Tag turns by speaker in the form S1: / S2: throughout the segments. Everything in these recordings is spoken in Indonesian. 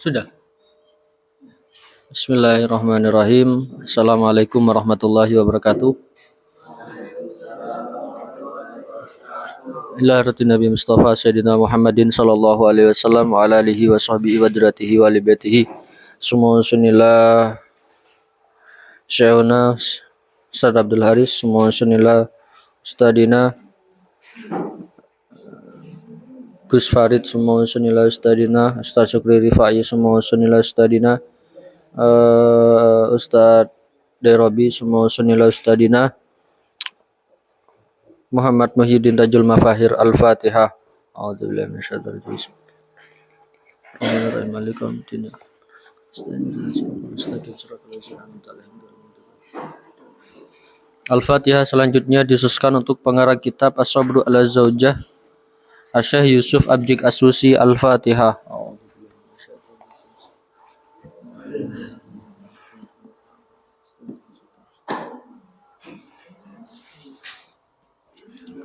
S1: Sudah. Bismillahirrahmanirrahim. Assalamualaikum warahmatullahi wabarakatuh. Ila Nabi Mustafa Sayyidina Muhammadin sallallahu alaihi wasallam wa ala alihi wa sahbihi wa diratihi wa libatihi. Semua sunillah Syekhuna Ustaz Abdul Haris, semua sunillah Ustadina Gus Farid, semua sunillah Ustadina Ustaz Syukri Rifai, semua sunillah Ustadina Ustaz Derobi, semua sunillah Ustadina Muhammad Muhyiddin Tajul Mafahir. Al-Fatihah. A'udzubillahi minasyaitonir rajim. Al-Fatihah. Selanjutnya disususkan untuk pengarang kitab As-Sabru ala Zaujah Syekh Yusuf Abjik As-Susi. Al-Fatihah.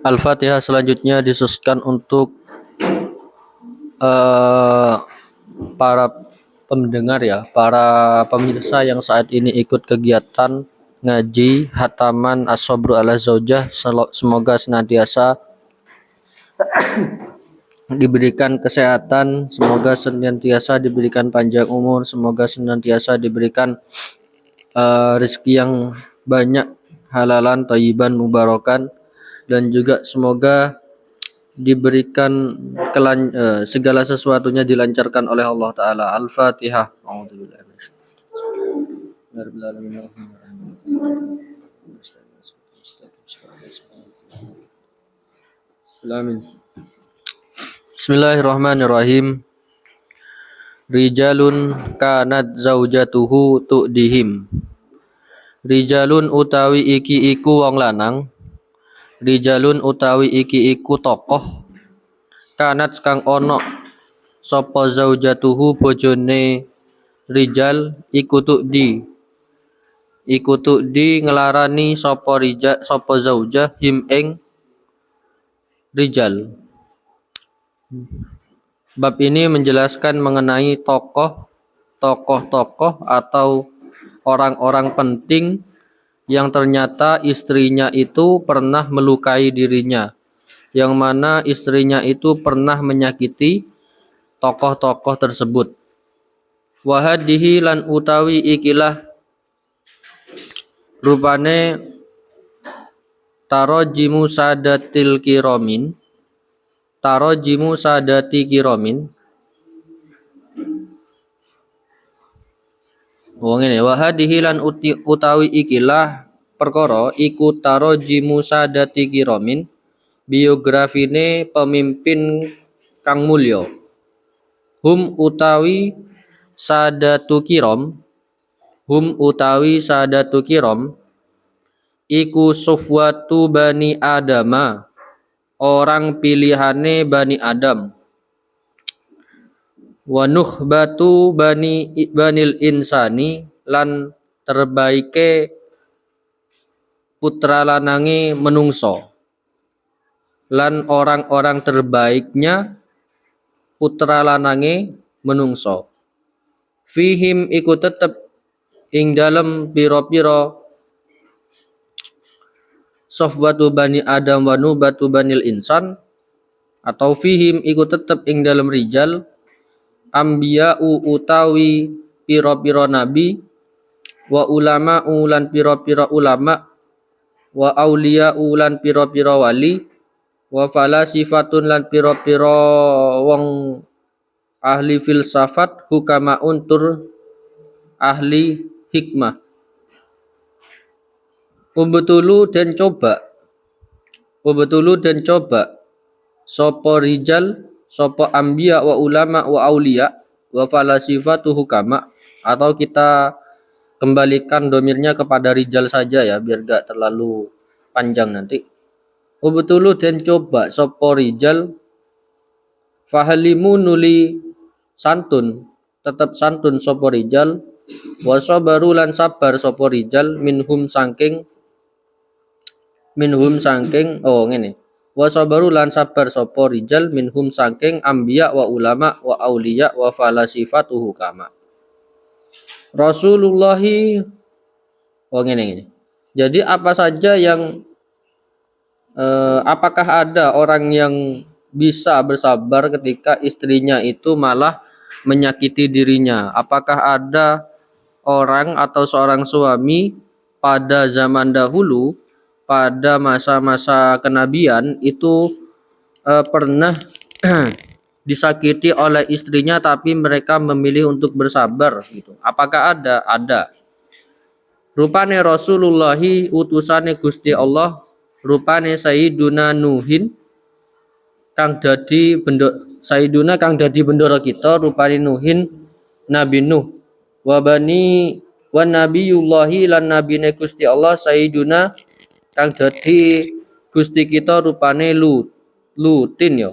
S1: Al-Fatihah. Selanjutnya disususkan untuk para pendengar ya, para pemirsa yang saat ini ikut kegiatan ngaji hataman As-Sabru ala Zaujah. Semoga senantiasa diberikan kesehatan, semoga senantiasa diberikan panjang umur, semoga senantiasa diberikan rezeki yang banyak, halalan, thayyiban, mubarakan, dan juga semoga diberikan segala sesuatunya dilancarkan oleh Allah Ta'ala. Al-Fatihah. Bismillahirrahmanirrahim. Rijalun kanat zaujatuhu tu'dihim. Rijalun utawi iki iku wong lanang. Rijalun utawi iki iku tokoh. Kanat kang ono sapa zaujatuhu bojone rijal iku tu'di. Iku tu'di ngelarani sapa rijal sapa zaujah him ing rijal. Bab ini menjelaskan mengenai tokoh-tokoh atau orang-orang penting yang ternyata istrinya itu pernah melukai dirinya, yang mana istrinya itu pernah menyakiti tokoh-tokoh tersebut. Wahadihi lan utawi ikilah rupane tarojimu sadatil kiromin, tarojimu sadati kiromin. Wong ini wahadihi lan utawi ikilah perkara iku tarojimu sadati kiromin, biografine pemimpin kang mulya. Hum utawi sadatu kirom, hum utawi sadatu kirom iku sufwatu bani adama, orang pilihane Bani Adam. Wa nukhbatu banil insani lan terbaike putra lanange menungso. Lan orang-orang terbaiknya putra lanange menungso. Fihim iku tetep ing dalem pira-pira sofwatu bani Adam wa nubatu banil insan, atau fihim iku tetep ing dalam rijal ambiya'u utawi pira-pira nabi, wa ulama ulan pira-pira ulama, wa auliya'u lan pira-pira wali, wa falasifatun lan pira-pira wong ahli filsafat, hukamaun tur ahli hikmah. Ubetulu dan coba sopo rijal, sopo ambiya wa ulama wa aulia wa falasifatu hukama, atau kita kembalikan domirnya kepada rijal saja ya biar gak terlalu panjang nanti. Ubetulu dan coba sopo rijal, fahalimu nuli santun, tetap santun sopo rijal, wa sabaru lan sabar sopo rijal minhum sangking ngene. wa sabaru lan sabar sapa rijal minhum saking ambiya wa ulama wa auliya wa falasifatuhu kama. Rasulullahi ngene. Jadi apa saja yang apakah ada orang yang bisa bersabar ketika istrinya itu malah menyakiti dirinya? Apakah ada orang atau seorang suami pada zaman dahulu, pada masa-masa kenabian itu pernah disakiti oleh istrinya tapi mereka memilih untuk bersabar gitu? Apakah ada? Ada. Rupane Rasulullahi utusane Gusti Allah, rupane Sayyiduna Nuhin kang dadi Sayyiduna kang dadi bendoro kita, rupane Nuhin Nabi Nuh wa bani wa nabiyullahi lan nabine Gusti Allah Sayyiduna kang dadi Gusti kita rupane Lutin ya.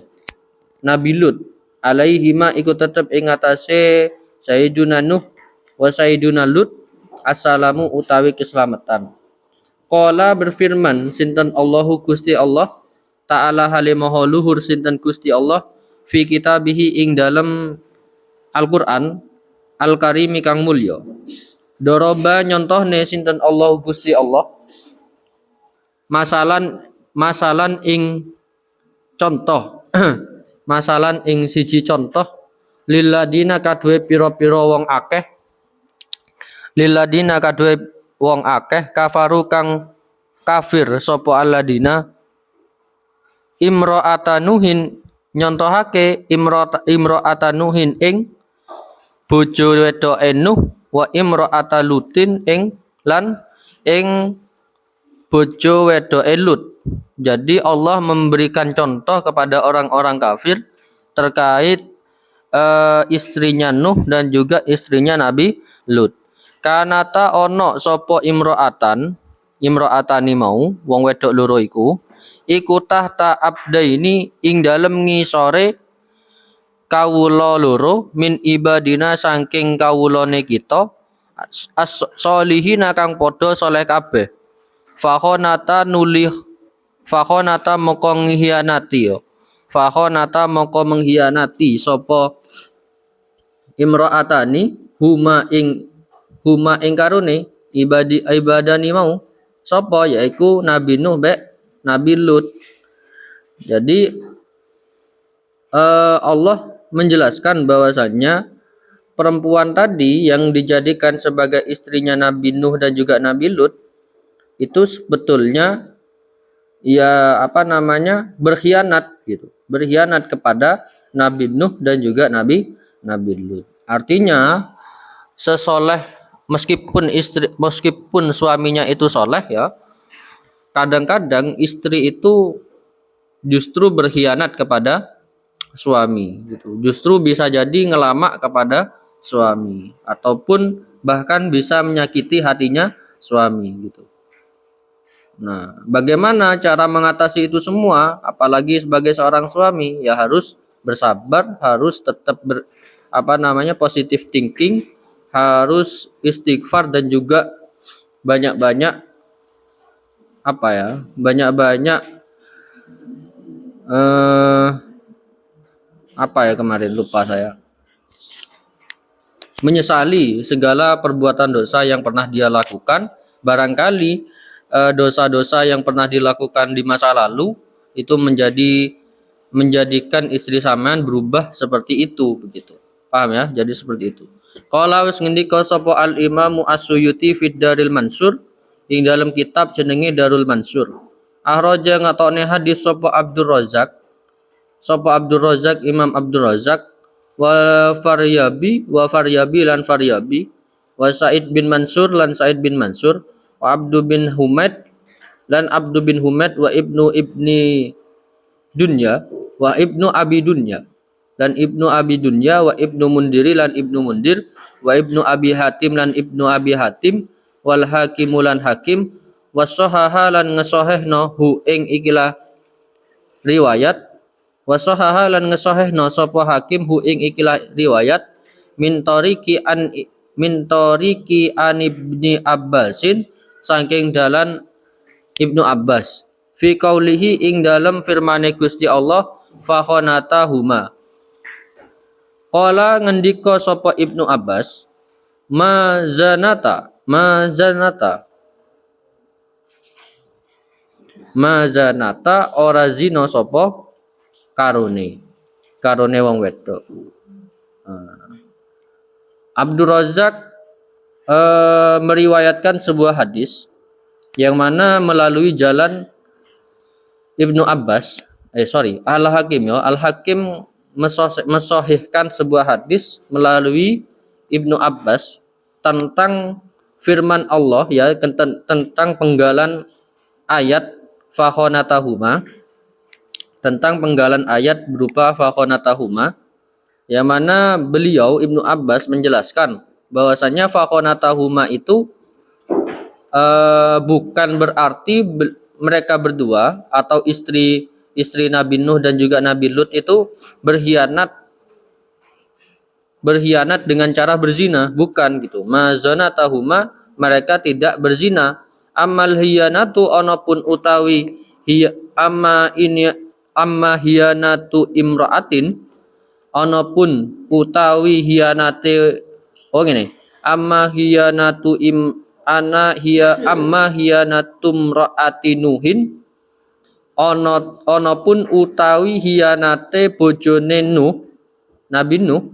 S1: Nabi Lut alaihima iku tetep ing atase Sayyiduna Nuh wa Sayyiduna Lut assalamu utawi keselamatan. Qala berfirman sinten Allahu Gusti Allah Ta'ala halimaha luhur sinten Gusti Allah fi kitabihi ing dalem Al-Qur'an Al-Karimi kang mulya. Doroba nyontohne sinten Allahu Gusti Allah masalan ing contoh masalan ing siji contoh lilladina kadue pira-pira wong akeh lilladina kadue wong akeh kafaru kang kafir sapa alladina imra'atanuhin nyontohake imra'atanuhin ing bojo wedoke Nuh wa imra'atalutin ing lan ing bojo wedoke Lut. Jadi Allah memberikan contoh kepada orang-orang kafir terkait istrinya Nuh dan juga istrinya Nabi Lut. Kanata ono sopo imro'atani mau wong wedok loro iku tahta abdaini ing dalem ngisore kawula loro min ibadina saking kawulane kita as-solihina kang padha saleh kabeh fakhonata moko mengkhianati sapa imro'atani huma ing karone ibadani mau sapa yaiku Nabi Nuh be Nabi Lut. Jadi Allah menjelaskan bahwasannya perempuan tadi yang dijadikan sebagai istrinya Nabi Nuh dan juga Nabi Lut itu sebetulnya ya berkhianat gitu. Berkhianat kepada Nabi Nuh dan juga Nabi Lut. Artinya sesoleh meskipun suaminya itu soleh ya, kadang-kadang istri itu justru berkhianat kepada suami gitu. Justru bisa jadi ngelamak kepada suami ataupun bahkan bisa menyakiti hatinya suami gitu. Nah, bagaimana cara mengatasi itu semua? Apalagi sebagai seorang suami ya harus bersabar, harus tetap positive thinking, harus istighfar dan juga banyak-banyak kemarin lupa saya. Menyesali segala perbuatan dosa yang pernah dia lakukan. Barangkali dosa-dosa yang pernah dilakukan di masa lalu itu menjadikan istri sampean berubah seperti itu begitu. Paham ya? Jadi seperti itu. Qala wis ngendika sapa al-Imam As-Suyuti fi Daril Mansur ing dalam kitab jenenge Darul Mansur. Ahraja ngatokne hadis sapa Abdul Razak. Imam Abdul Razak wa Faryabi lan Faryabi wa Said bin Mansur lan Said bin Mansur wa Abdu bin Humaid lan Abdu bin Humaid wa Ibnu Dunya wa Ibnu Abi Dunya lan Ibnu Abi Dunya wa Ibnu Mundiri lan Ibnu Mundir wa Ibnu Abi Hatim lan Ibnu Abi Hatim wal Hakim lan Hakim wasahaha lan ngesahihna hu ing ikilah riwayat wasahaha lan ngesahihna sapa Hakim hu ing ikilah riwayat min tariki an Ibni Abbasin saking dalan Ibnu Abbas fi qaulihi ing dalam firmane Gusti Allah fakhonatahuma. Qala ngendika sapa Ibnu Abbas mazanata ora zina sapa karone wong wedok. Abdul Razak meriwayatkan sebuah hadis yang mana melalui jalan Ibnu Abbas, Al-Hakim ya. Al-Hakim mesahihkan sebuah hadis melalui Ibnu Abbas tentang firman Allah ya, tentang penggalan ayat fakhonatahuma, tentang penggalan ayat berupa fakhonatahuma, yang mana beliau Ibnu Abbas menjelaskan bahwasanya fakhonatahuma itu bukan berarti mereka berdua atau istri Nabi Nuh dan juga Nabi Lut itu berkhianat dengan cara berzina, bukan gitu. Mazanatahuma, mereka tidak berzina. Amal hiyanatu onopun utawi amma hiyanatu imraatin, onopun utawi hiyanate amma hiyanatu amma hiyanatum ra'atinuhin, ono pun utawi hiyanate bojone Nuh, Nabi Nuh,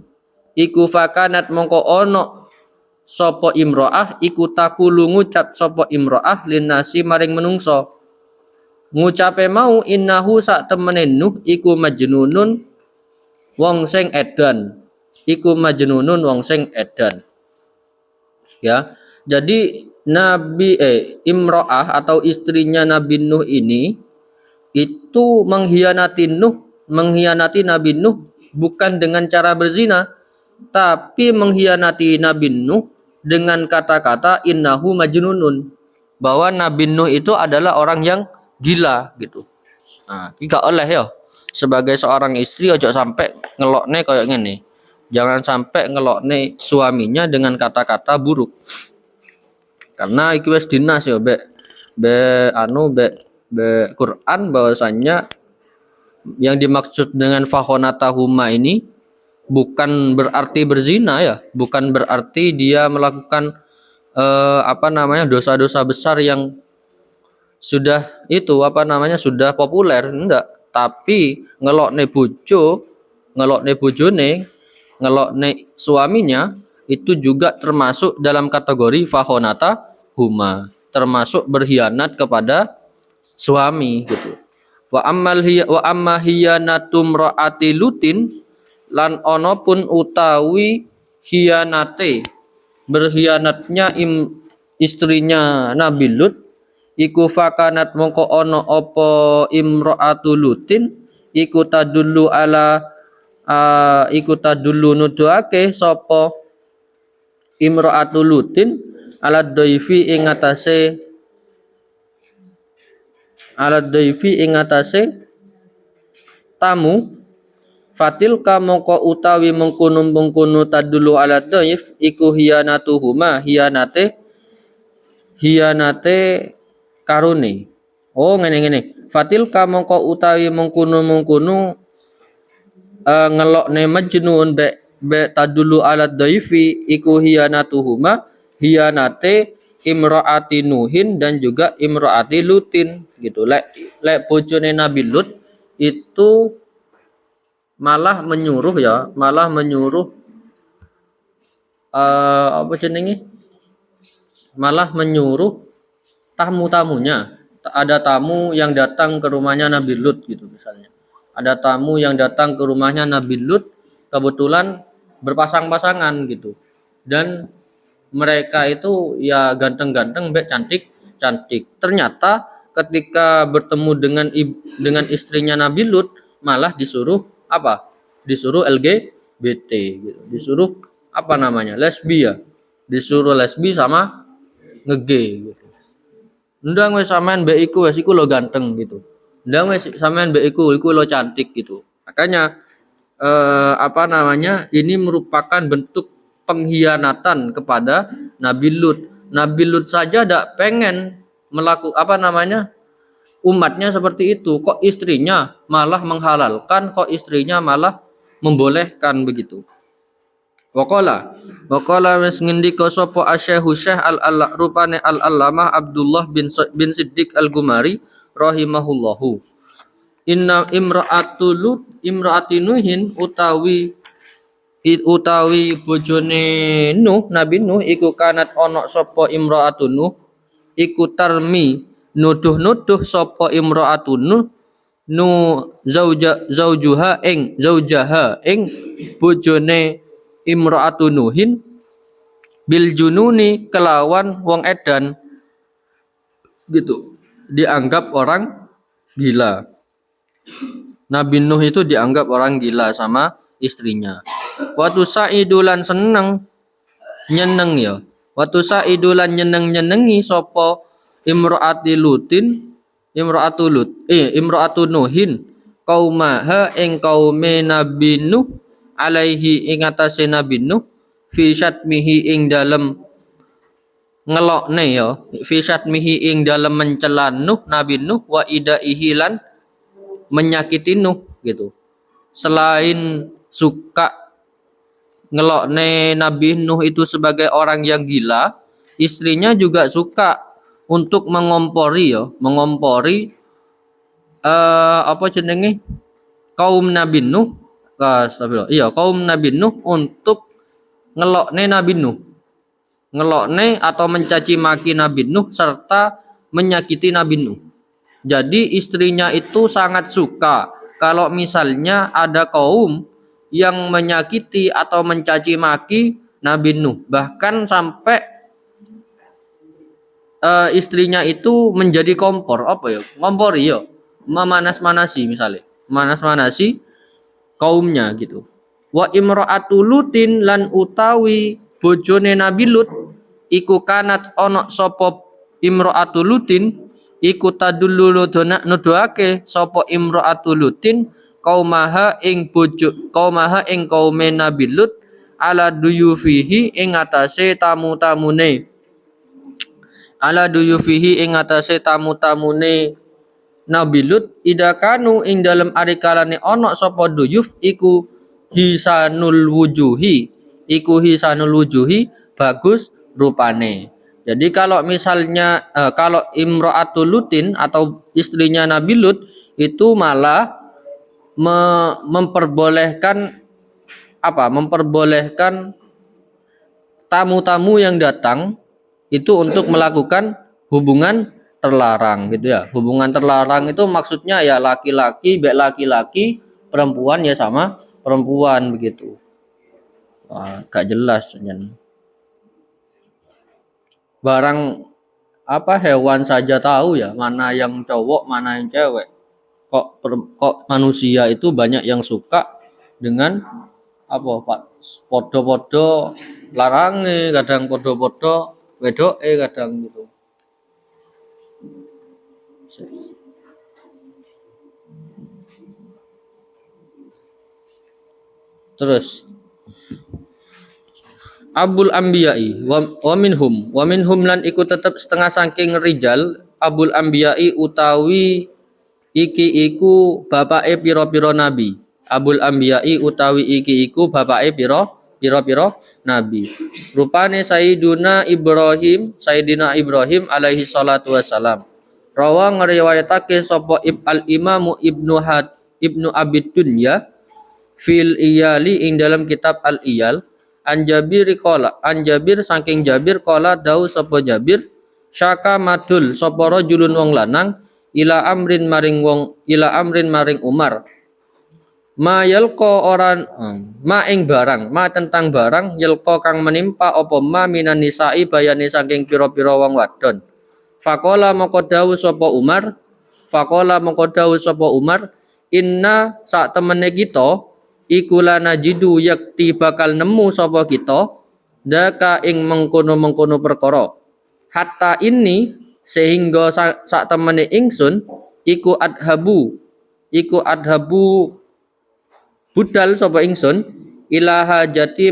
S1: iku fakanat mongko ono sapa imro'ah, iku takulu ngucap sapa imro'ah linnasi maring menungso. Ngucape mau innahu sak temene Nuh iku majnunun wong sing edan. Ya. Jadi imro'ah atau istrinya Nabi Nuh ini itu mengkhianati Nabi Nuh bukan dengan cara berzina, tapi mengkhianati Nabi Nuh dengan kata-kata innahu majnunun, bahwa Nabi Nuh itu adalah orang yang gila gitu. Nah, iki gak oleh ya. Sebagai seorang istri ojo sampai ngelokne kayak ngene. Jangan sampai ngelokne suaminya dengan kata-kata buruk. Karena iki wis dinas ya be Quran bahwasanya yang dimaksud dengan fakhonatahuma ini bukan berarti berzina ya, bukan berarti dia melakukan dosa-dosa besar yang sudah sudah populer, enggak, tapi ngelokne bojone, ngelokne suaminya itu juga termasuk dalam kategori fakhonatahuma, termasuk berkhianat kepada suami gitu. Wa amma hiyanatum ra'ati lutin, lan ono pun utawi hiyanate berkhianatnya istrinya Nabi Lut, iku fakanat mongko ono opo imra'atu lutin, iku tadullu nuduhake sapa imra'atu lutin ala dhaifi ing atase tamu. Fatilka mongko utawi mengkono tadulu ala dhaif iku hiyanatuhuma, hiyanate karone. Oh ngene. Fatilka mongko utawi mengkono ngelokne majnun be tadulu ala dhaifi iku hiyanatuhuma, hiyanate imraati Nuhin dan juga imraati Lutin gitu. Lek bojone Nabi Lut itu malah menyuruh tamu-tamunya. Ada tamu yang datang ke rumahnya Nabi Lut gitu misalnya. Ada tamu yang datang ke rumahnya Nabi Lut kebetulan berpasang-pasangan gitu. Dan mereka itu ya ganteng-ganteng, cantik. Ternyata ketika bertemu dengan istrinya Nabi Lut malah disuruh LGBT gitu. Disuruh lesbi ya. Disuruh lesbi sama ngege gitu. Ndang wis sampean mbek iku lo ganteng gitu. Ndang wis sampean mbek iku lo cantik gitu. Makanya ini merupakan bentuk pengkhianatan kepada Nabi Lut. Nabi Lut saja tidak pengen umatnya seperti itu, kok istrinya malah menghalalkan, kok istrinya malah membolehkan begitu. Waqala wis ngendika sapa Asy-Syaikh al rupane Al-Allamah Abdullah bin Siddiq Al-Gumari rahimahullahu. Inna imra'ati Nuhin utawi bojone Nuh, Nabi Nuh iku kanat ana sapa imra'atun Nuh iku tarmi nuduh-nuduh sapa imra'atun Nuh nu zaujaha ing bojone imra'atun Nuhin bil jununi kelawan wong edan gitu, dianggap orang gila. Nabi Nuh itu dianggap orang gila sama istrinya. Waktu saidulan seneng nyeneng ya. Waktu saidulan nyenengi sopo imro'atu Nuhin kaumaha ing kaume Nabi Nuh alaihi ing atase Nabi Nuh fi syatmihi ing dalem ngelokne ya, fi syatmihi ing dalem mencela Nuh Nabi Nuh wa idaihi lan menyakiti Nuh gitu. Selain suka ngelokne Nabi Nuh itu sebagai orang yang gila, istrinya juga suka untuk mengompori apa jenenge kaum Nabi Nuh, astagfirullah. Iya, kaum Nabi Nuh untuk ngelokne Nabi Nuh. Ngelokne atau mencaci maki Nabi Nuh serta menyakiti Nabi Nuh. Jadi istrinya itu sangat suka kalau misalnya ada kaum yang menyakiti atau mencaci maki Nabi Nuh. Bahkan sampai istrinya itu menjadi kompor, apa ya? Ngompori ya. Memanas-manasi misalnya. Manas-manasi kaumnya gitu. Wa imra'atu Lutin lan utawi bojone Nabi Lut iku kanat ana sapa imra'atu Lutin iku tadullu nuduhake sapa imra'atu Lutin kaumaha ing kaume Nabi Lut ala duyufihi ing atase tamu-tamune Nabi Lut idakanu ing dalem arikalane ana sapa duyuf iku hisanul wujuhi bagus rupane. Jadi kalau misalnya kalau imro'atul Lutin atau istrinya Nabi Lut itu malah memperbolehkan tamu-tamu yang datang itu untuk melakukan hubungan terlarang gitu ya. Hubungan terlarang itu maksudnya ya laki-laki perempuan ya sama perempuan begitu. Wah, gak jelas barang hewan saja tahu ya mana yang cowok mana yang cewek. Kok manusia itu banyak yang suka dengan podo-podo larange, kadang podo-podo wedoke kadang gitu. Terus Abul Anbiya'i wa minhum lan iku tetep setengah saking rijal Abul Anbiya'i utawi iki iku bapake pira-pira nabi. Abul Anbiya'i utawi iki iku bapake pira-pira nabi. Rupane Sayyidina Ibrahim alaihi salatu wassalam. Rawa ngriwayatake sapa al-Imam Ibnu Abi Dunya fil Iyali ing dalam kitab Al-Iyal an Jabir saking Jabir qala dau sapa Jabir syaka madul sapa rajulun wong lanang ila amrin maring Umar ma ing barang tentang barang yalqa kang menimpa apa ma minan nisa'i bayane saking pira-pira wong wadon faqala moko dawuh sapa Umar inna sak temene kita iku lana jidu yakti bakal nemu sapa kita daka ing mengkono-mengkono perkara hatta ini sehingga sak temene ingsun iku adhabu budal sapa ingsun ilal hajati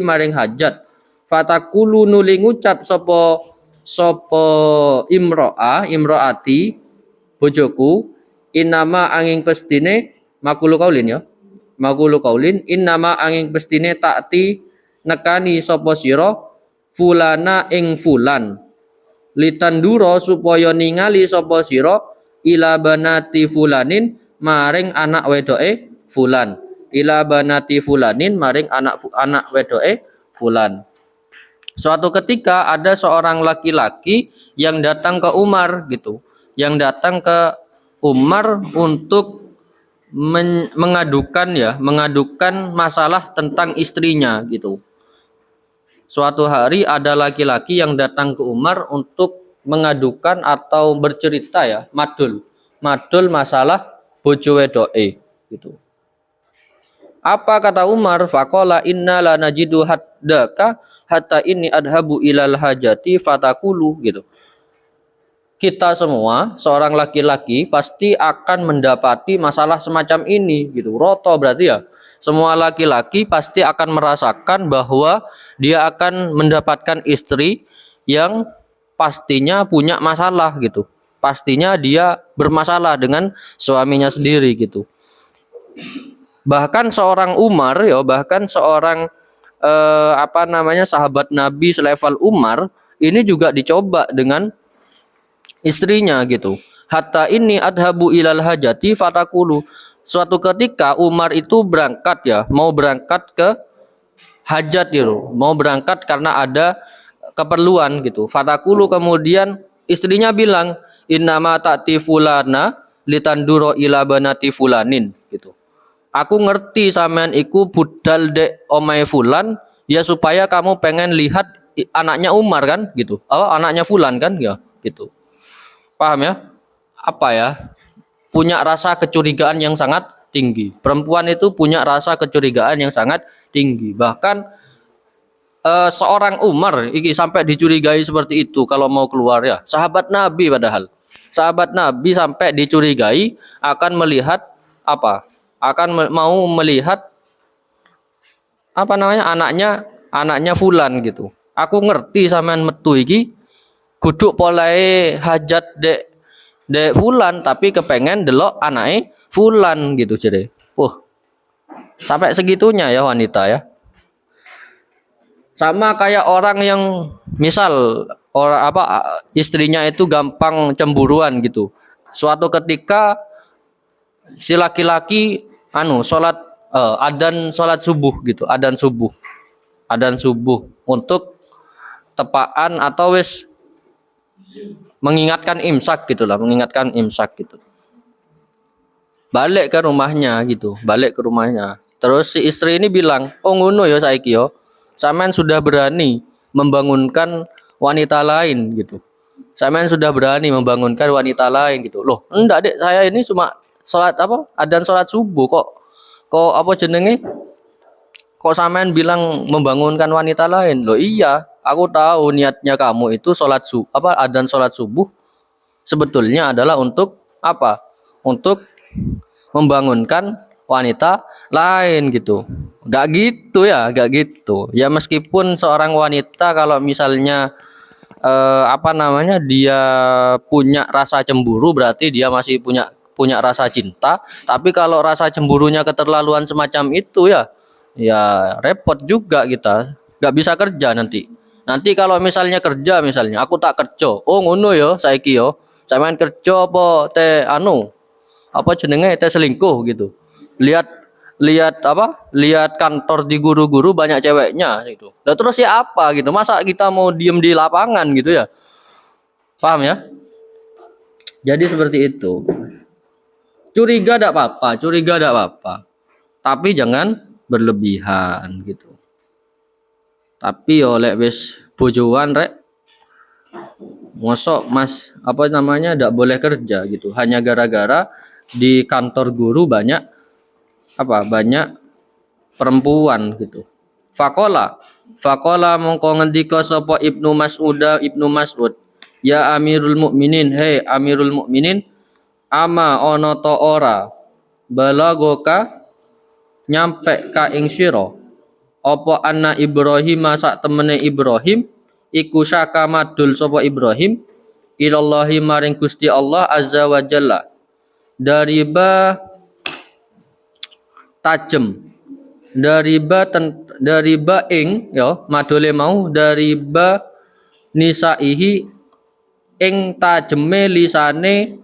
S1: maring hajat fatakulu nuli ngucap sapa sapa imroati bojoku innama angin pestine makulu kaulin ya. Makulu kaulin innama angin pestine takti nekani sapa sira fulana ing fulan litanduro supaya ningali sapa sira ila banati fulanin maring anak wedoke fulan ila banati fulanin maring anak wedoke fulan. Suatu ketika ada seorang laki-laki yang datang ke Umar gitu, yang datang ke Umar untuk mengadukan masalah tentang istrinya gitu. Suatu hari ada laki-laki yang datang ke Umar untuk mengadukan atau bercerita ya, madul masalah bojo wedoke gitu. Apa kata Umar? Faqala inna la najidu haddaka hatta inni adhabu ilal hajati fatakulu gitu. Kita semua seorang laki-laki pasti akan mendapati masalah semacam ini gitu. Roto berarti ya. Semua laki-laki pasti akan merasakan bahwa dia akan mendapatkan istri yang pastinya punya masalah gitu. Pastinya dia bermasalah dengan suaminya sendiri gitu. Bahkan seorang Umar ya, bahkan seorang sahabat Nabi selevel Umar ini juga dicoba dengan istrinya gitu. Hatta ini adhabu ilal hajati fatakulu. Suatu ketika Umar itu berangkat ya, mau berangkat ke hajat gitu, mau berangkat karena ada keperluan gitu. Fatakulu kemudian istrinya bilang innama ta'ti fulana litanduro ila banati fulanin gitu. Aku ngerti sampean iku budal dek omai fulan ya supaya kamu pengen lihat anaknya Umar kan gitu. Oh, anaknya fulan kan ya gitu. Paham ya? Apa ya? Punya rasa kecurigaan yang sangat tinggi. Perempuan itu punya rasa kecurigaan yang sangat tinggi. Bahkan seorang Umar iki sampai dicurigai seperti itu kalau mau keluar ya. Sahabat Nabi padahal. Sahabat Nabi sampai dicurigai akan melihat apa? Mau melihat anaknya fulan gitu. Aku ngerti sampean metu iki kudu polae hajat dek fulan tapi kepengen delok anake fulan gitu jere. Sampai segitunya ya wanita ya. Sama kayak orang yang misal istrinya itu gampang cemburuan gitu. Suatu ketika si laki-laki adzan sholat subuh gitu, adzan subuh untuk tepaan atau wis mengingatkan imsak gitu. Balik ke rumahnya. Terus si istri ini bilang, "Oh ngono ya saiki yo. Sampean sudah berani membangunkan wanita lain gitu. Loh, enggak Dek, saya ini cuma adzan sholat subuh kok sampean bilang membangunkan wanita lain. Loh iya, aku tahu niatnya kamu itu adzan sholat subuh sebetulnya adalah untuk apa? Untuk membangunkan wanita lain gitu. Gak gitu. Ya meskipun seorang wanita kalau misalnya dia punya rasa cemburu berarti dia masih punya rasa cinta, tapi kalau rasa cemburunya keterlaluan semacam itu ya repot juga kita, nggak bisa kerja nanti kalau misalnya aku tak kerja, oh ngono yo saiki yo sampean kerja apa teh selingkuh gitu, lihat kantor di guru-guru banyak ceweknya gitu. Lah terus ya apa gitu, masa kita mau diem di lapangan gitu ya, paham ya? Jadi seperti itu. Curiga tidak apa-apa, tapi jangan berlebihan gitu. Tapi yo lek wis bojoan rek, mosok mas tidak boleh kerja gitu, hanya gara-gara di kantor guru banyak perempuan gitu. Fakola mongko ngendika sapa Ibnu Mas'ud, ya Amirul Mukminin, hei Amirul Mukminin, ama ono to ora balagoka nyampe ka ing sira apa anna Ibrahim sak temene Ibrahim iku syaka madul sapa Ibrahim ilallahi maring Gusti Allah azza wa jalla dariba tajem dariba ing ya madole mau dariba nisaihi ing tajeme lisane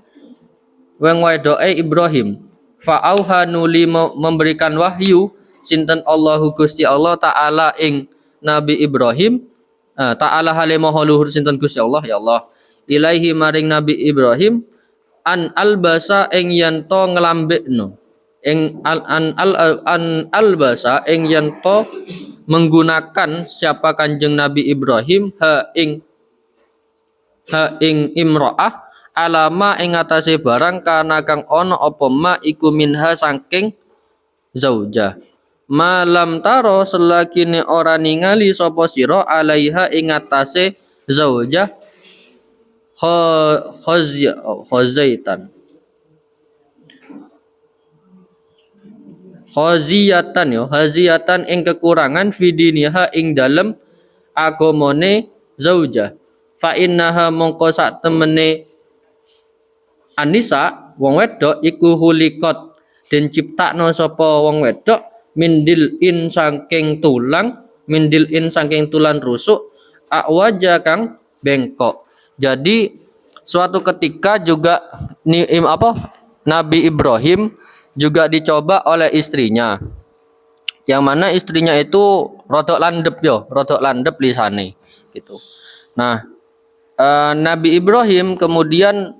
S1: wong wedoke Ibrahim fa auha nuli memberikan wahyu sinten Allahu Gusti Allah taala ing Nabi Ibrahim taala hale maha luhur sinten Gusti Allah ya Allah ilaihi maring Nabi Ibrahim an albasa ing yen to nglambekno ing an albasa ing yen to menggunakan siapa Kanjeng Nabi Ibrahim ha ing imro'ah alama ing atase barang kana kang ana apa ma iku minha saking zauja malam taro selagine ora ningali sapa sira alaiha ing atase zauja khaziyatan haziyatan ing kekurangan fidiniha ing dalem agamane zauja fa innaha mongko sak temene Anisa wong wedok iku hulikot den ciptakno sapa wong wedok mindil in saking tulang rusuk awaja kang bengkok. Jadi suatu ketika juga Nabi Ibrahim juga dicoba oleh istrinya. Yang mana istrinya itu rodok landep lisane gitu. Nah, Nabi Ibrahim kemudian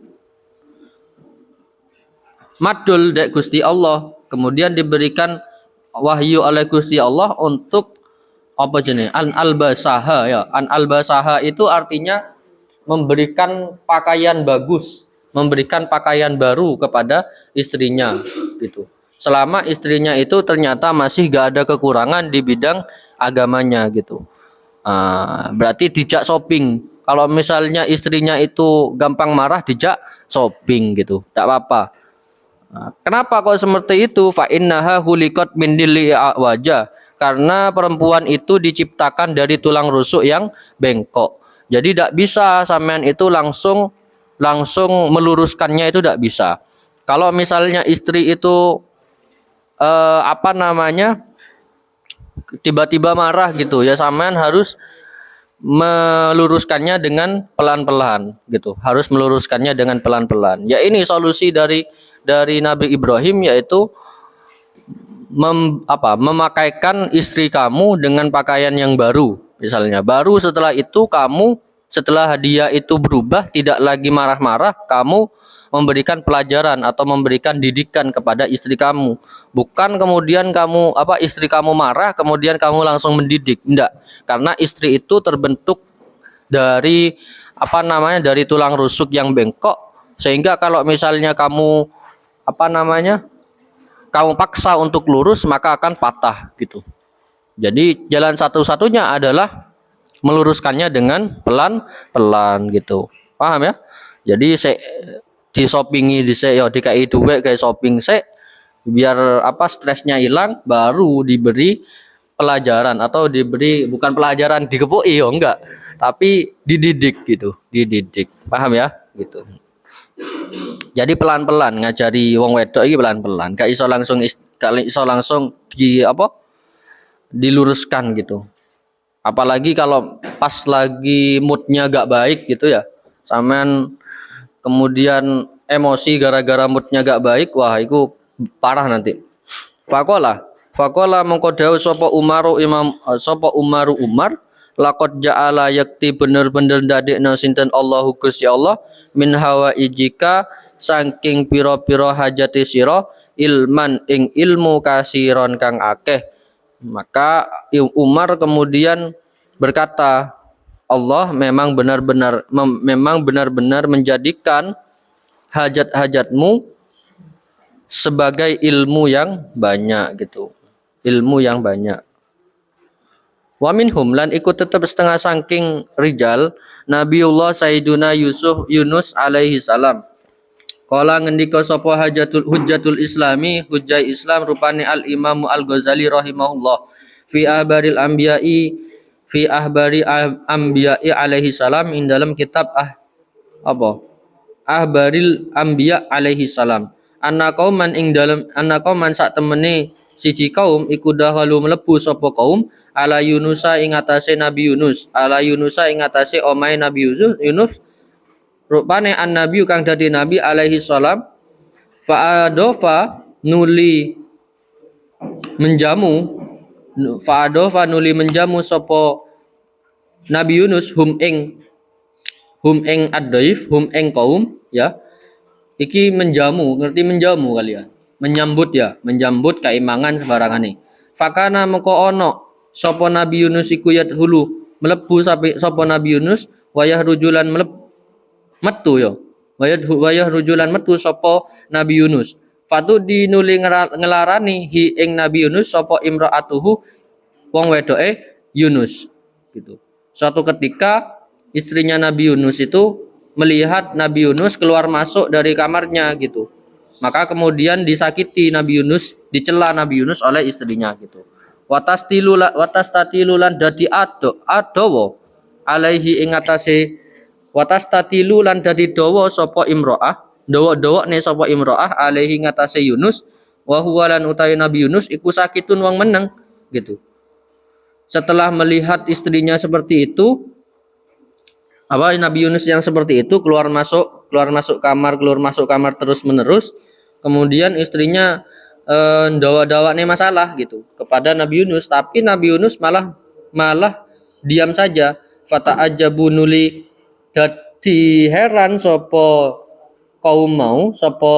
S1: madul dek Gusti Allah, kemudian diberikan wahyu oleh Gusti Allah untuk apa jenis an albasaha ya. An albasaha itu artinya memberikan pakaian bagus, memberikan pakaian baru kepada istrinya gitu. Selama istrinya itu ternyata masih gak ada kekurangan di bidang agamanya gitu. Berarti dijak shopping. Kalau misalnya istrinya itu gampang marah, dijak shopping gitu, tak apa-apa. Kenapa kok seperti itu? Fa innaha huliqat min dili wajah. Karena perempuan itu diciptakan dari tulang rusuk yang bengkok. Jadi tidak bisa sampean itu langsung meluruskannya, itu tidak bisa. Kalau misalnya istri itu tiba-tiba marah gitu ya, sampean harus meluruskannya dengan pelan-pelan gitu. Harus meluruskannya dengan pelan-pelan. Ya ini solusi dari Nabi Ibrahim, yaitu memakaikan istri kamu dengan pakaian yang baru. Misalnya baru setelah itu setelah dia itu berubah, tidak lagi marah-marah, kamu memberikan pelajaran atau memberikan didikan kepada istri kamu. Bukan kemudian istri kamu marah kemudian kamu langsung mendidik. Enggak. Karena istri itu terbentuk dari dari tulang rusuk yang bengkok, sehingga kalau misalnya kamu paksa untuk lurus maka akan patah gitu. Jadi jalan satu-satunya adalah meluruskannya dengan pelan-pelan gitu. Paham ya? Jadi di shoppingi dikai duit kayak shopping biar stresnya hilang, baru diberi pelajaran atau bukan pelajaran dikepuki enggak, tapi dididik gitu, dididik. Paham ya? Gitu. Jadi pelan-pelan ngajari wong wedok iki pelan-pelan, gak iso langsung diluruskan gitu. Apalagi kalau pas lagi moodnya gak baik gitu ya, sampean kemudian emosi gara-gara moodnya gak baik, wah itu parah nanti. Faqala mongko dawuh sapa Umar laqad ja'ala yakti bener-bener ndadekna sinten Allahu Gusti Allah min hawa ijika saking pira-pira hajati sira ilman ing ilmu kasiron kang akeh. Maka Umar kemudian berkata, Allah memang benar-benar menjadikan hajat-hajatmu sebagai ilmu yang banyak gitu. Ilmu yang banyak. Wa minhum lan ikut tetap setengah saking rijal Nabiullah Sayyiduna Yunus alaihi salam. Kala ngendika sapa hujjatul islami, hujjah Islam rupane al Imam Al Ghazali rahimahullah fi abaril anbiya'i fi ahbari anbiya'i alaihi salam ing dalam kitab apa ahbaril anbiya alaihi salam anna qauman ing dalam anna qauman sak temene siji kaum iku dahalu mlebu sapa kaum ala yunusa ing atase nabi Yunus ala yunusa ing atase omahe nabi Yunus rupane annabi kang dadi nabi alaihi salam fa adofa nuli menjamu fa nuli menjamu sapa nabi Yunus hum ing ad-daif hum ing kaum ya iki menjamu ngerti menjamu kalian menyambut ya menyambut kaimangan sebarangane fakana mengko ono sapa nabi Yunus iku hulu mlebu sapa nabi Yunus wayah rujulan metu ya wayah rujulan metu sapa nabi Yunus fatu dinuli ngelarani hi ing nabi Yunus sapa imraatuhu wong wedoke Yunus gitu. Suatu ketika istrinya Nabi Yunus itu melihat Nabi Yunus keluar masuk dari kamarnya gitu. Maka kemudian disakiti Nabi Yunus, dicela Nabi Yunus oleh istrinya gitu. Watastatilulan dadi adowo alaihi ing atase watastatilulan dadi dawa sapa imro'ah, dawa-dawane sapa imro'ah alaihi ing atase Yunus wa huwa lan utawi Nabi Yunus iku sakitun wong meneng gitu. Setelah melihat istrinya seperti itu, Nabi Yunus yang seperti itu keluar masuk kamar terus menerus, kemudian istrinya dawa-dawane masalah gitu kepada Nabi Yunus, tapi Nabi Yunus malah diam saja. Fata ajabu nuli dadi heran sopo kaum mau sopo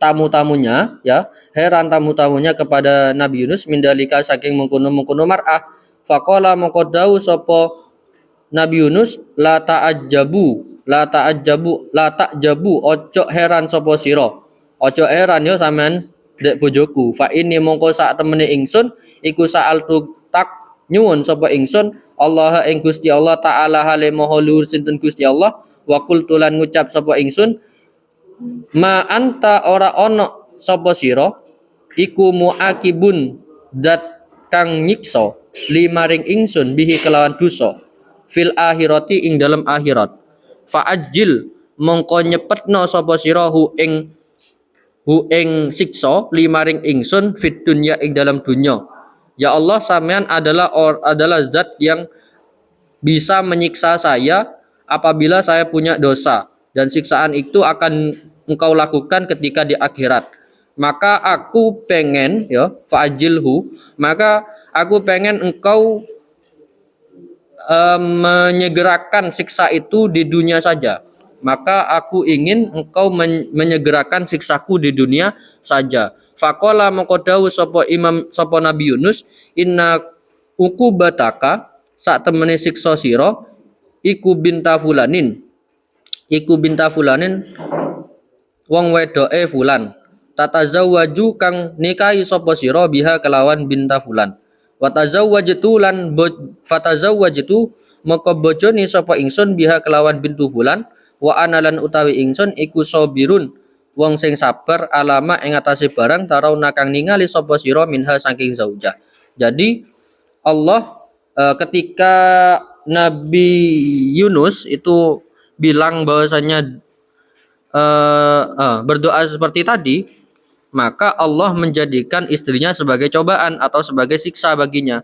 S1: tamu-tamunya ya heran tamu-tamunya kepada Nabi Yunus mindalika saking mengkono-mengkono mar'ah faqala mongko dawuh sapa Nabi Yunus la ta'ajjabu ojo heran sapa sira ojo heran yo sampean dek bojoku fa ini mongko sak temene ingsun iku sa'altu tak nyuwun sapa ingsun Allah ing Gusti Allah taala hale maha luhur sinten Gusti Allah wa qultu lan ngucap sapa ingsun ma anta ora ono sapa sira iku muakibun dat kang nyiksa limaring ingsun bihi kelawan dosa fil akhirati ing dalam akhirat fa ajil mongko nyepetno sapa sira hu ing siksa limaring ingsun fid dunya ing dalam dunya ya Allah sampean adalah zat yang bisa menyiksa saya apabila saya punya dosa dan siksaan itu akan engkau lakukan ketika di akhirat. Maka aku pengen ya fa'ajilhu, maka aku pengen engkau menyegerakan siksa itu di dunia saja. Maka aku ingin engkau menyegerakan siksaku di dunia saja. Faqala mongko dawuh sapa Nabi Yunus, inna uqubataka sak temene siksa sira iku binta fulanin wong wedoke fulan tatazawwaju kang nikahi sapa sira biha kelawan binta fulan wa tazawwajtu lan fatazawwajtu maka bojone sapa ingsun biha kelawan bintu fulan wa ana lan utawi ingsun iku sabirun wong sing sabar alama ing atase barang tarauna kang ningali sapa sira minha saking zaujah. Jadi Allah ketika Nabi Yunus itu bilang bahwasanya berdoa seperti tadi, maka Allah menjadikan istrinya sebagai cobaan atau sebagai siksa baginya.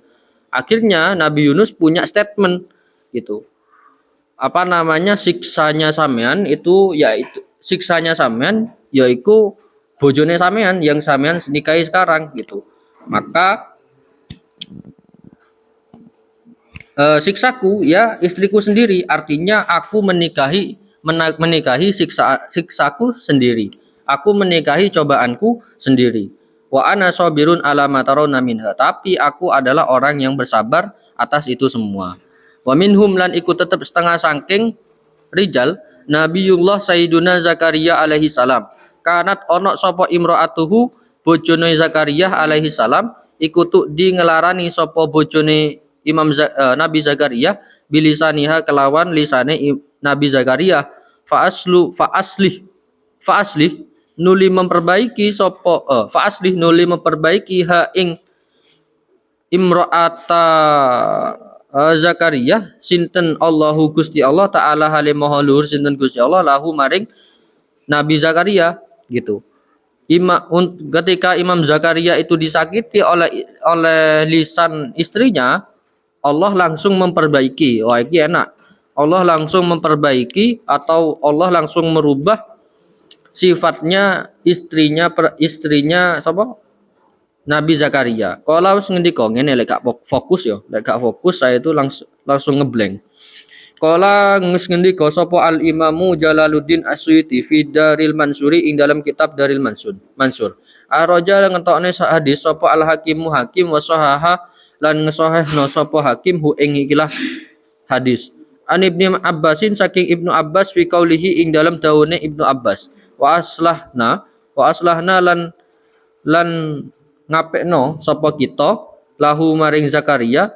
S1: Akhirnya Nabi Yunus punya statement gitu. Siksanya sampean itu yaitu bojone sampean yang sampean nikahi sekarang gitu. Maka siksaku ya istriku sendiri, artinya aku menikahi siksaku sendiri, aku menikahi cobaanku sendiri. Wa ana sabirun ala ma tarawna minha, tapi aku adalah orang yang bersabar atas itu semua. Wa minhum lan iku tetep setengah sangking rijal Nabiullah Sayyiduna Zakaria alaihi salam kanat ono sapa imraatuhu bojone Zakaria alaihi salam iku di ngelarani sapa bojone Nabi Zakaria bilisaniha kelawan lisane Nabi Zakaria fa aslih nuli memperbaiki ha ing imra'ata Zakaria sinten Allahu Gusti Allah taala halim maha luhur sinten Gusti Allah lahu maring Nabi Zakaria gitu. Ketika Imam Zakaria itu disakiti oleh lisan istrinya, Allah langsung memperbaiki. Wah, ini enak. Allah langsung memperbaiki atau Allah langsung merubah sifatnya istrinya sapa? Nabi Zakaria. Kalau wis ngendika ngene lek gak fokus ya, lek gak fokus saya itu langsung ngeblank. Kala ngendika sapa Al Imamu Jalaluddin Asyuti fi Daril Mansuri ing dalam kitab Daril Mansur. Ar-Raja ngetokne hadis sapa Al Hakimu Hakim wa sahaha lan ngesahihno sapa Hakim hu ing ikilah hadis. An Ibnu Abbasin saking Ibnu Abbas fi qaulihi ing dalam daune Ibnu Abbas. Wa aslahna lan ngapekno sapa kita lahu maring Zakaria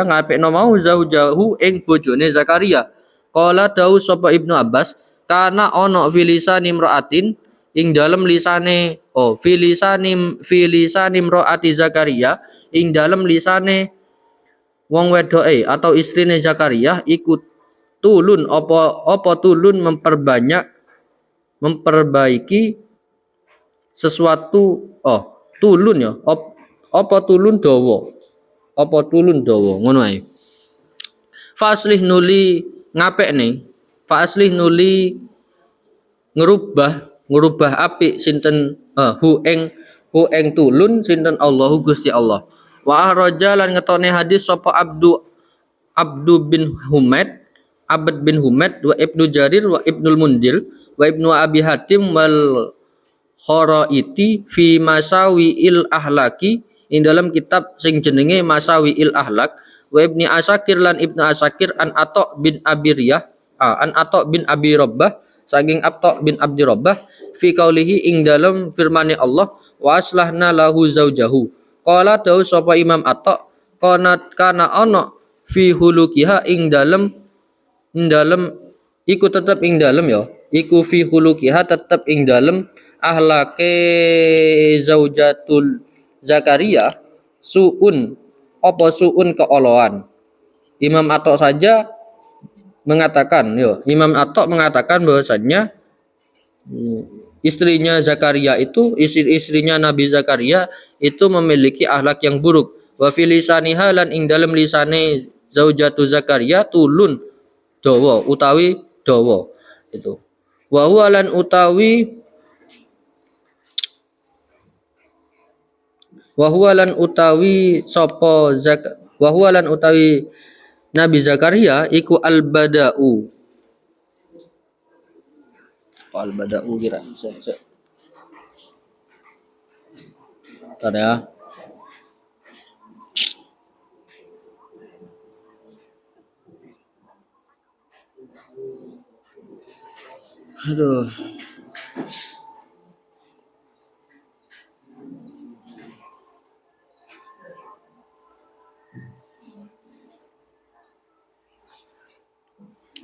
S1: ngapekno mau jauh ing bojone Zakaria. Qala dawu sapa Ibnu Abbas kana ono filisani imraatin ing dalem lisane filisani imraati Zakaria ing dalem lisane wong wedoke atau istrine Zakaria iku tulun apa tulun memperbaiki sesuatu tulun ya apa tulun dawa ngono ae. Faslih nuli ngapekne ngerubah apik sinten hu ing tulun sinten Allahu Gusti Allah. Wa raja lan ngetone hadis sapa Abd bin Humaid wa Ibnu Jarir wa Ibnul Mundir wa Ibnu Abi Hatim wal Kharaiti fi Masawiil Ahlaki ing dalam kitab sing jenenge Masawiil Ahlak wa Ibni Asakir lan Ibnu Asakir an Atta bin Abi Rabbah saking Atta bin Abdi Rabbah fi qaulihi ing dalam firmane Allah wa aslahna lahu zaujahu. Qala dawu sapa Imam Atta kana ana fi hulukiha ing dalam iku tetep ing dalam ya iku fi hulukiha tetep ing dalam ahlake zaujatul Zakaria suun keoloan. Imam Atta mengatakan bahwasannya istrinya Nabi Zakaria itu memiliki akhlak yang buruk. Wa filisaniha lan ing dalam lisane zaujatu Zakaria tulun dawa itu. Wa huwa lan utawi Nabi Zakaria iku al-bada'u kira ya. Aduh.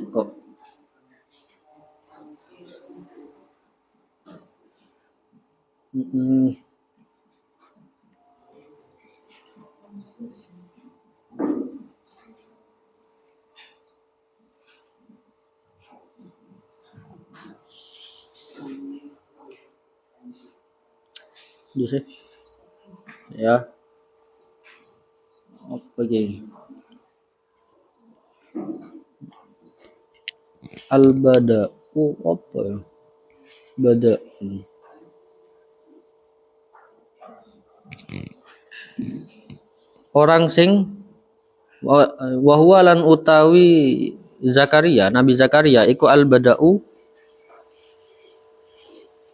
S1: Kok sih ya apa gini al-bada'u apa ya bada orang sing wa huwa lan utawi Zakaria Nabi Zakaria iku al-bada'u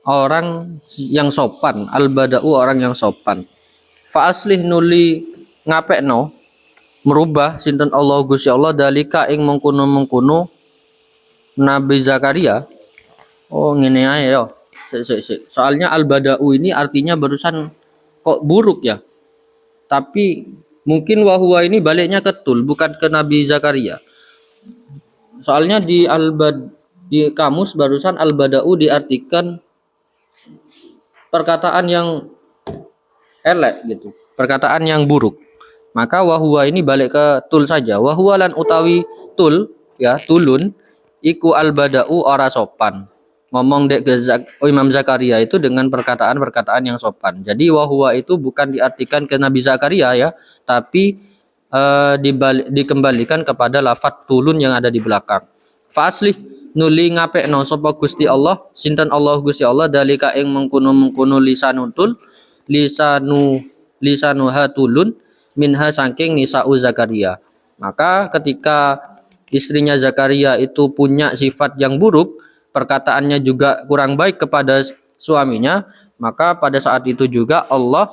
S1: orang yang sopan, al-bada'u orang yang sopan. Fa aslih nuli ngapekno merubah sinten Allah Gusti Allah dalika ing mengkono Nabi Zakaria. Oh ngene ae yo. Soalnya al-bada'u ini artinya barusan kok buruk ya. Tapi mungkin wahwa ini baliknya ke tul bukan ke Nabi Zakaria. Soalnya di kamus barusan al-bada'u diartikan perkataan yang elek gitu, perkataan yang buruk. Maka wahwa ini balik ke tul saja. Wahwa lan utawi tul, ya, tulun iku albada'u ora sopan. Ngomong dek ke Imam Zakaria itu dengan perkataan-perkataan yang sopan. Jadi wahwa itu bukan diartikan ke Nabi Zakaria ya, tapi dikembalikan kepada lafadz tulun yang ada di belakang. Faslih nuli ngapekno sapa Gusti Allah, sinten Allah Gusti Allah dalika ing mengkono-mengkono lisanu hatulun minha saking nisa'u Zakaria. Maka ketika istrinya Zakaria itu punya sifat yang buruk, perkataannya juga kurang baik kepada suaminya, maka pada saat itu juga Allah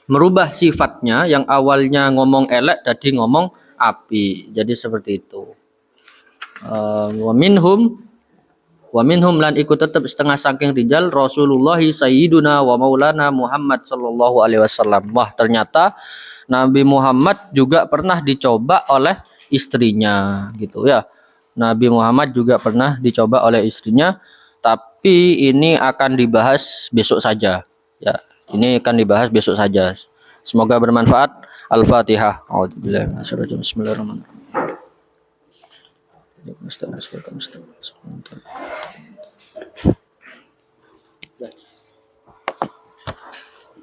S1: merubah sifatnya yang awalnya ngomong elek jadi ngomong api. Jadi seperti itu. Wa minhum lan ikut tetap setengah saking rijal Rasulullah Sayyiduna wa Maulana Muhammad sallallahu alaihi wasallam. Wah, ternyata Nabi Muhammad juga pernah dicoba oleh istrinya gitu ya. Nabi Muhammad juga pernah dicoba oleh istrinya, tapi ini akan dibahas besok saja. Ya, ini akan dibahas besok saja. Semoga bermanfaat. Al-Fatihah. Bismillahirrahmanirrahim.